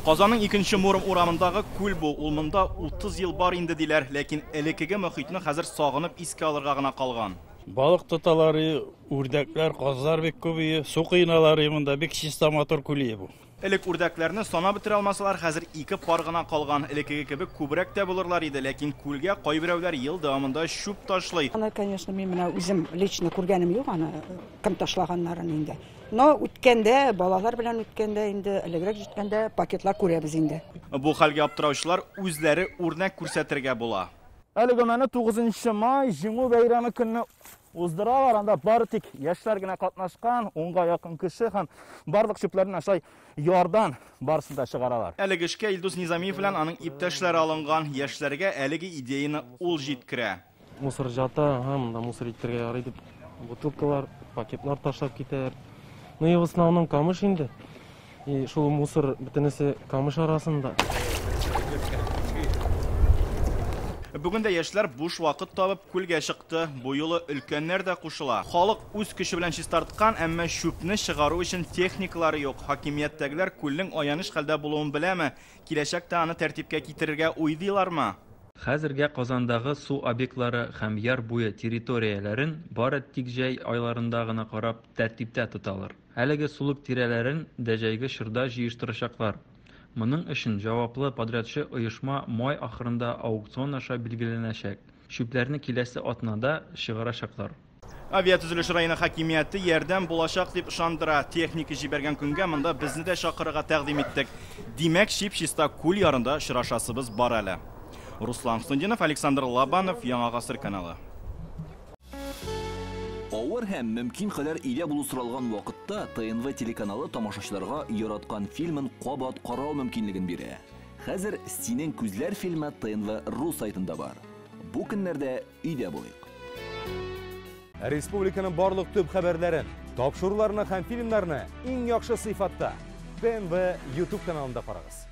Казанның 2-нче Муром урамындагы күл бу. Ул монда 30 ел бар инде диләр, ләкин элекеге мөхитне хәзер сагынып искә алырга гына калган. Балык тоталары, үрдәкләр, казлар бик күбие, су кыйналары монда бик чиста мотор күлие бу. Элек үрдәкләрне санап бетерә алмасалар, хәзер 2 пар гына калган. Элекеге кебек күбрәк тә булырлар иде, ләкин күлгә кайберәүләр ел дәвамында шуп ташлый. Аны, конечно, мен менә үзем лично күргәнем юк, аны кем ташлаганнарын инде. Но үткәндә, балалар белән үткәндә инде, элегрәк җиткәндә пакетлар күрәбез инде. Бу хәлгә аптыраучылар үзләре үрнәк күрсәтергә була. Әлеге мәне 9 май җиңү бәйрәме көнне уздыралар, анда бары тик яшьләр генә катнашкан, 10га якын кеше һәм барлык чүпләрне ашлай ярдан барысын да чыгаралар. Әлеге эшкә Илдус Низамиев белән аның иптәшләре алынган, яшьләргә әлеге идеяны ул җиткерә. Мусор жата, һәм да мусор итәргә ярый дип, бутылкалар, пакетлар ташлап китәр. Ну и в основном камыш инде. И шул мусор бөтенесе камыш арасында. Бүген дә яшьләр буш вакыт табып күлгә чыкты. Бу юлы өлкәннәр дә кушыла. Халык үз көче белән чистарткан, әмма шүпне чыгару өчен техникалары юк. Хакимияттәгеләр күлнең аяныш хәлдә булуын беләме? Киләчәктә аны тәртипкә китерергә уйлыйлармы? Хәзергә Казандагы су объектлары һәм яр буе территорияләрен бары тик җәй айларында гына карап тәртиптә тоталар. Әлеге сулык тирәләрен дә җәйге чорда җыештырачаклар. Моның өчен җаваплы подрядчы оешма май ахырында аукцион аша билгеләнәчәк. Шүпләрне киләсе атнада чыгарачаклар. Авиатөзелеш районы хакимияте ярдәм булачак дип ышандыра. Техника җибәргән көнгә монда безне дә чакырырга тәкъдим иттек. Димәк, чип-чиста күл ярында очрашасыбыз бар әле. Руслан Хусайнов, Александр Лабанов, Яңа Гасыр каналы. Авыр һәм мөмкин кадәр илә булу соралган вакытта ТНВ телеканалы тамашачыларга яраткан фильмын кабат карау мөмкинлеген бирә. Хәзер "Синең күзләр" фильмы ТНВ.ру сайтында бар. Бу көннәрдә өйдә булыйк. Республиканың барлык төп хәбәрләрен, тапшыруларны һәм фильмнарны иң яхшы сыйфатта ТНВ YouTube каналында карагыз.